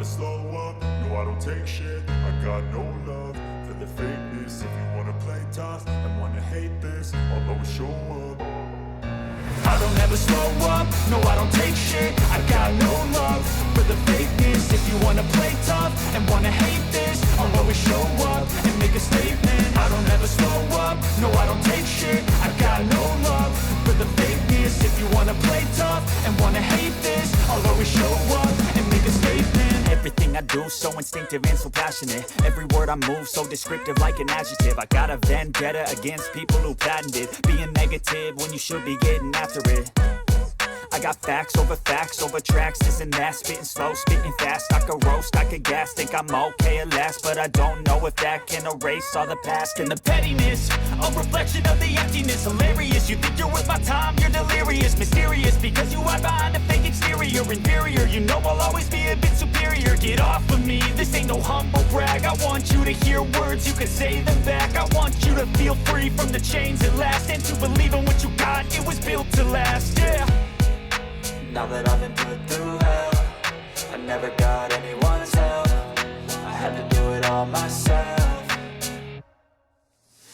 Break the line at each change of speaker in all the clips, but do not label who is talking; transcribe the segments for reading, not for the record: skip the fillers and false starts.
never slow up, no I don't take shit. I got no love for the fakeness. If you wanna play tough and wanna hate this, I'll always show up. I don't ever slow up, no I don't take shit. I got no love for the fakeness. If you wanna play tough and wanna hate this, I'll always show up and make a statement. I don't ever slow up, no I don't take shit. I got no love for the fakeness. If you wanna play tough and wanna hate this, I'll always show up and make a statement.
Everything I do so instinctive and so passionate. Every word I move so descriptive like an adjective. I got a vendetta against people who patented being negative when you should be getting after it. I got facts over tracks, this and that. Spitting slow, spitting fast. I could roast, I could gas. Think I'm okay at last, but I don't know if that can erase all the past. And the pettiness, a reflection of the emptiness. Hilarious, you think you're worth my time, you're delirious. Mysterious, because you hide behind a fake exterior. Inferior, you know I'll always be a bit superior. Get off of me, this ain't no humble brag. I want you to hear words, you can say them back. I want you to feel free from the chains that last, and to believe in what you got, it was built to last, yeah.
Now that I've been put through hell, I never got anyone's help. I had to do it all myself.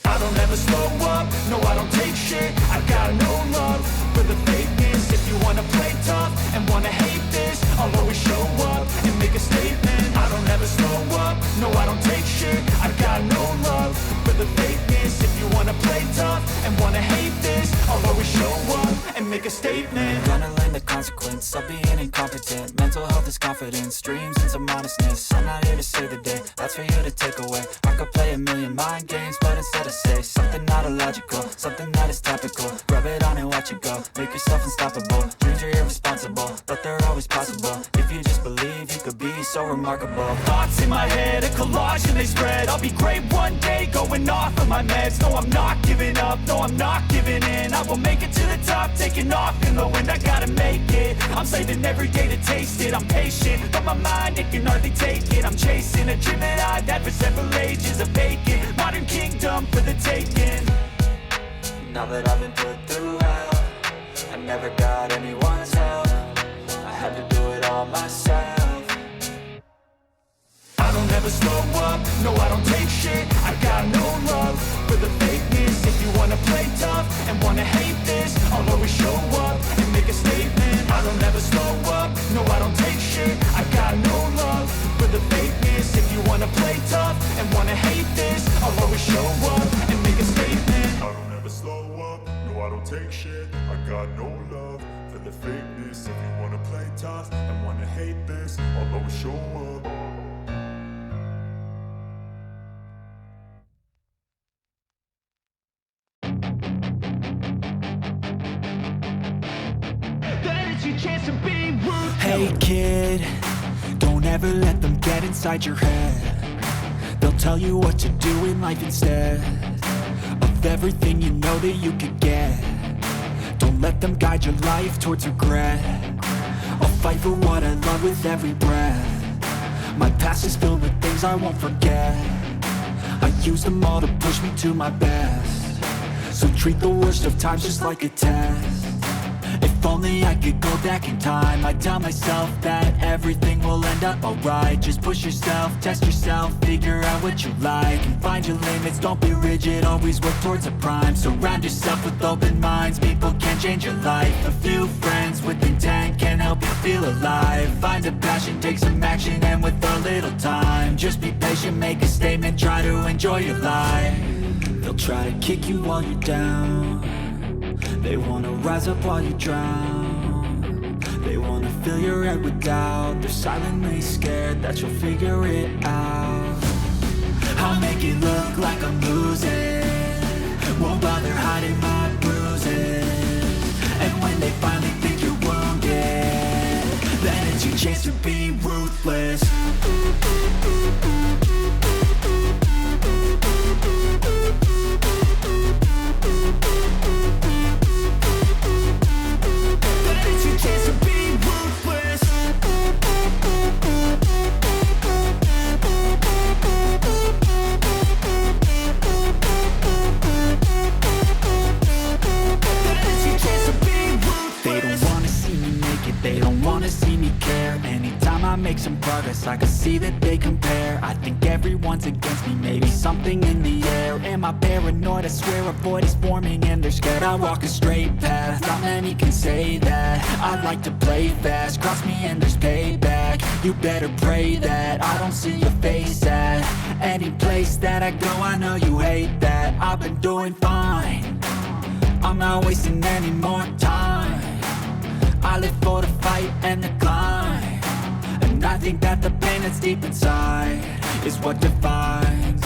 I don't ever slow up, no I don't take shit. I got no love for the fakeness. If you wanna play tough and wanna hate this, I'll always show up and make a statement. I don't ever slow up, no I don't take shit. I got no love for the fakeness. If you wanna play tough and wanna hate this, I'll always show up and make a statement.
Gonna learn the consequence of being incompetent. Mental health is confidence, dreams and some modestness. I'm not here to save the day, that's for you to take away. I could play a million mind games, but instead I say something not illogical, something that is topical. Rub it on and watch it go, make yourself unstoppable. Dreams are irresponsible, but they're always possible. If you just believe, you could be so remarkable.
Thoughts in my head, a collage and they spread. I'll be great one day, going off of my meds. No, I'm not giving up, no, I'm not giving in. I will make it to the top, taking off in the wind. I gotta make it, I'm saving every day to taste it. I'm patient, but my mind, it can hardly take it. I'm chasing a dream that I've had for several ages. A vacant, modern kingdom for the taking.
Now that I've been put through hell, I never got anyone's help. I had to do it all myself.
I don't ever slow up, no I don't take shit. I got no love for the fakeness. If you wanna play tough and wanna hate this, I'll always show up and make a statement. I don't ever slow up, no I don't take shit. I got no love for the fakeness. If you wanna play tough and wanna hate this, I'll always show up and make a statement. I don't ever slow up, no I don't take shit. I got no love for the fakeness. If you wanna play tough and wanna hate this, I'll always show up.
Hey kid, don't ever let them get inside your head. They'll tell you what to do in life instead of everything you know that you could get. Don't let them guide your life towards regret. I'll fight for what I love with every breath. My past is filled with things I won't forget. I use them all to push me to my best. So treat the worst of times just like a test. If only I could go back in time, I'd tell myself that everything will end up alright. Just push yourself, test yourself, figure out what you like, and find your limits, don't be rigid, always work towards a prime. Surround yourself with open minds, people can change your life. A few friends with intent can help you feel alive. Find a passion, take some action, and with a little time, just be patient, make a statement, try to enjoy your life. They'll try to kick you while you're down. They wanna rise up while you drown. They wanna fill your head with doubt. They're silently scared that you'll figure it out. I'll make it look like I'm losing, won't bother hiding my bruises. And when they finally think you're wounded, then it's your chance to be ruthless. They don't wanna see me care. Anytime I make some progress, regardless, I can see that they compare. I think everyone's against me, maybe something in the air. Am I paranoid? I swear a void is forming and they're scared. I walk a straight path, not many can say that. I like to play fast, cross me and there's payback. You better pray that I don't see your face at any place that I go. I know you hate that. I've been doing fine, I'm not wasting any more time. I live for the fight and the climb, and I think that the pain that's deep inside is what defines.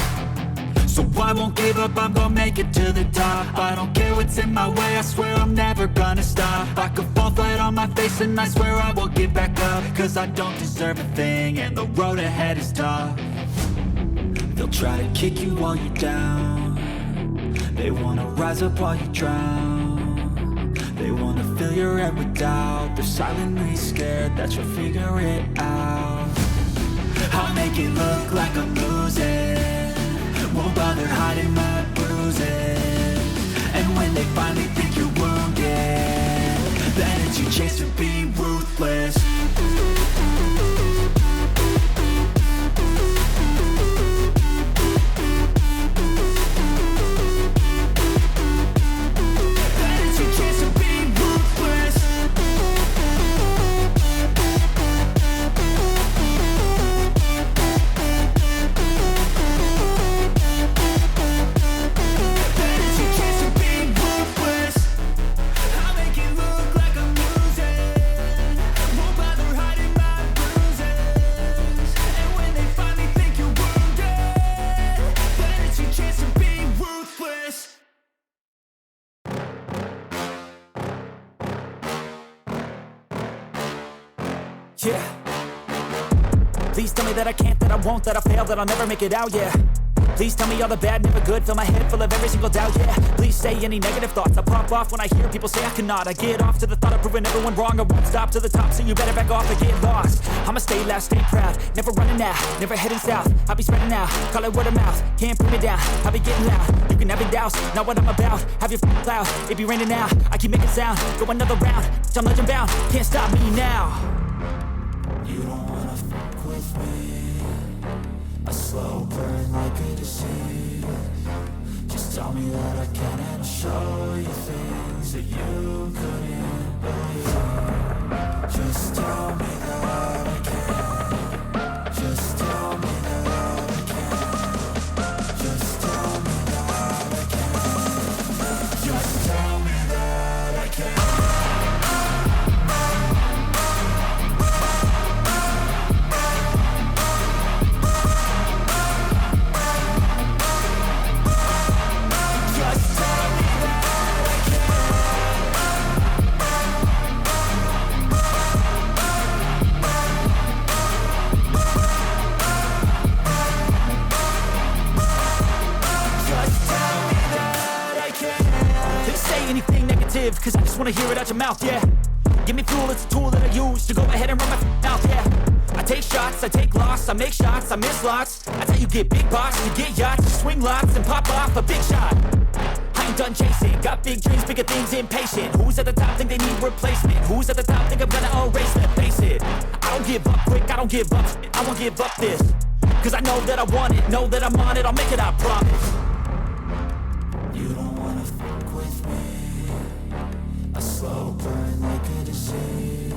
So I won't give up, I'm gonna make it to the top. I don't care what's in my way, I swear I'm never gonna stop. I could fall flat on my face and I swear I won't get back up, cause I don't deserve a thing and the road ahead is tough. They'll try to kick you while you're down, they wanna rise up while you drown. They wanna fill your head with doubt, they're silently scared that you'll figure it out. I'll make it look like I'm losing, won't bother hiding my bruises. And when they finally think you're wounded, then it's your chance to be ruthless.
Yeah. Please tell me that I can't, that I won't, that I fail, that I'll never make it out, yeah. Please tell me all the bad, never good, fill my head full of every single doubt, yeah. Please say any negative thoughts, I pop off when I hear people say I cannot. I get off to the thought of proving everyone wrong, I won't stop to the top, so you better back off and get lost. I'ma stay loud, stay proud, never running out, never heading south. I'll be spreading out, call it word of mouth, can't put me down, I'll be getting loud. You can have your doubts, not what I'm about, have your cloud, it be raining now, I keep making sound, go another round, I'm legend bound, can't stop me now.
You don't wanna fuck with me, a slow burn like a disease. Just tell me that I can and I'll show you things that you couldn't believe. Just tell me that I can, just tell me that I can, just tell me that I can, just tell me that I can.
Cause I just wanna hear it out your mouth, yeah. Give me fuel, it's a tool that I use to go ahead and run my mouth, yeah. I take shots, I take loss, I make shots, I miss lots. That's how you get big boss, you get yachts, you swing lots and pop off a big shot. I ain't done chasing, got big dreams, bigger things, impatient. Who's at the top think they need replacement? Who's at the top think I'm gonna erase them? Face it, I don't give up quick, I don't give up shit, I won't give up this. Cause I know that I want it, know that I'm on it, I'll make it, I promise.
You don't wanna fuck with me, a slow burn like a disease.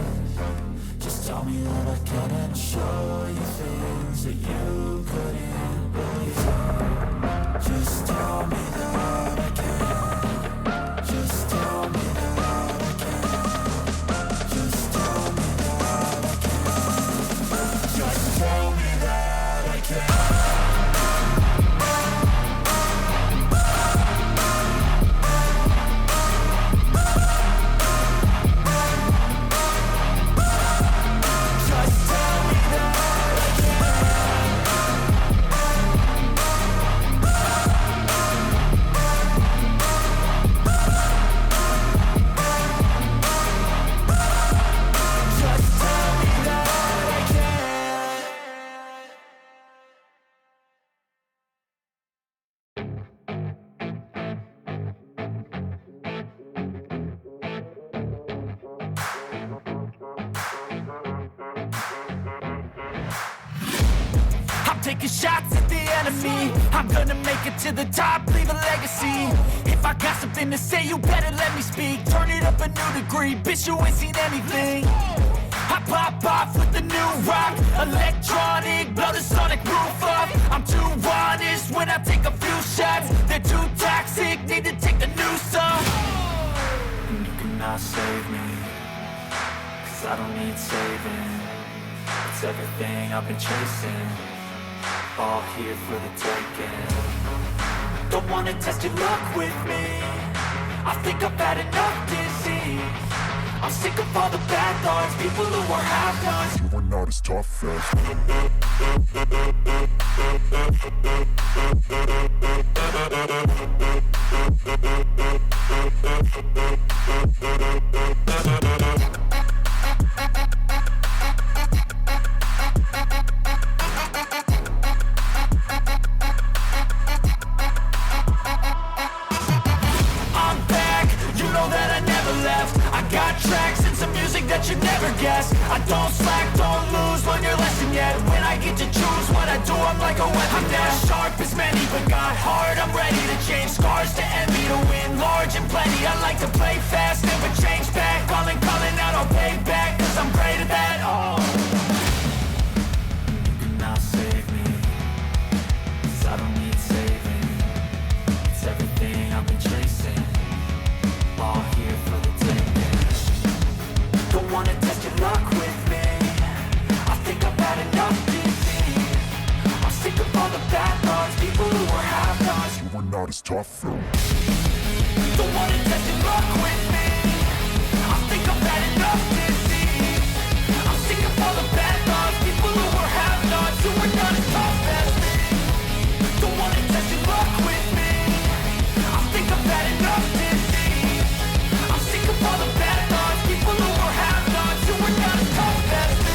Just tell me that I can and I'll show you things that you couldn't believe. Just tell me that I can, just tell me that I can, just tell me that I can, just tell me that I can. Just tell me that
taking shots at the enemy. I'm gonna make it to the top, leave a legacy. If I got something to say, you better let me speak. Turn it up a new degree, bitch, you ain't seen anything. I pop off with the new rock, electronic, blow the sonic roof up. I'm too honest when I take a few shots. They're too toxic, need to take the noose off.
And you cannot save me, 'cause I don't need saving. It's everything I've been chasing, all here for the taking.
Don't wanna test your luck with me, I think I've had enough disease. I'm sick of all the bad thoughts, people who are half-nots.
You are not as tough as
I'm back, you know that I never left. I got tracks and some music that you never guess. I don't slack, don't lose, learn your lesson yet. When I get to choose what I do, I'm like a weapon. I'm not sharp as many, but got hard, I'm ready to change. Scars to envy, to win large and plenty. I like to play fast, never change back. Calling out, I'll pay back, 'cause I'm great at that. Oh.
You cannot save me, 'cause I don't need saving. It's everything I've been chasing, all here for the taking.
Don't wanna test your luck with me, I think I've had enough disease. I'm sick of all the bad thoughts, people who are half-nots.
you are not as tough as
Don't wanna test your luck with me, I think I've had enough disease. I'm sick of all the bad thoughts, people who are half-nots, who are not as tough as me. Don't wanna test your luck with me, I think I've had enough disease. I'm sick of all the bad thoughts, people who are half-nots, who are not as tough as me.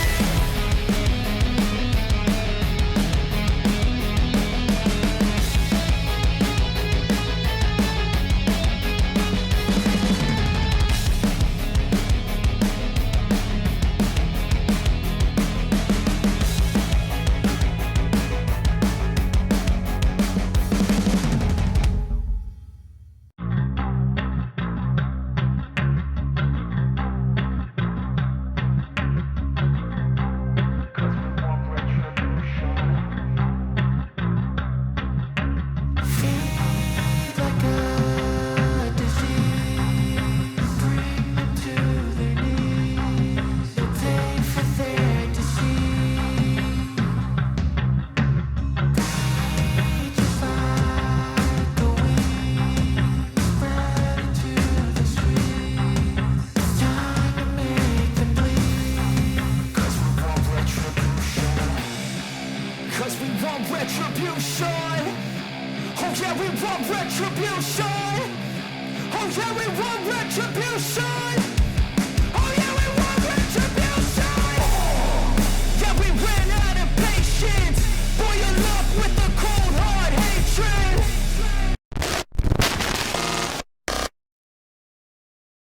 Retribution. Oh yeah, we want retribution. Oh yeah, we want retribution.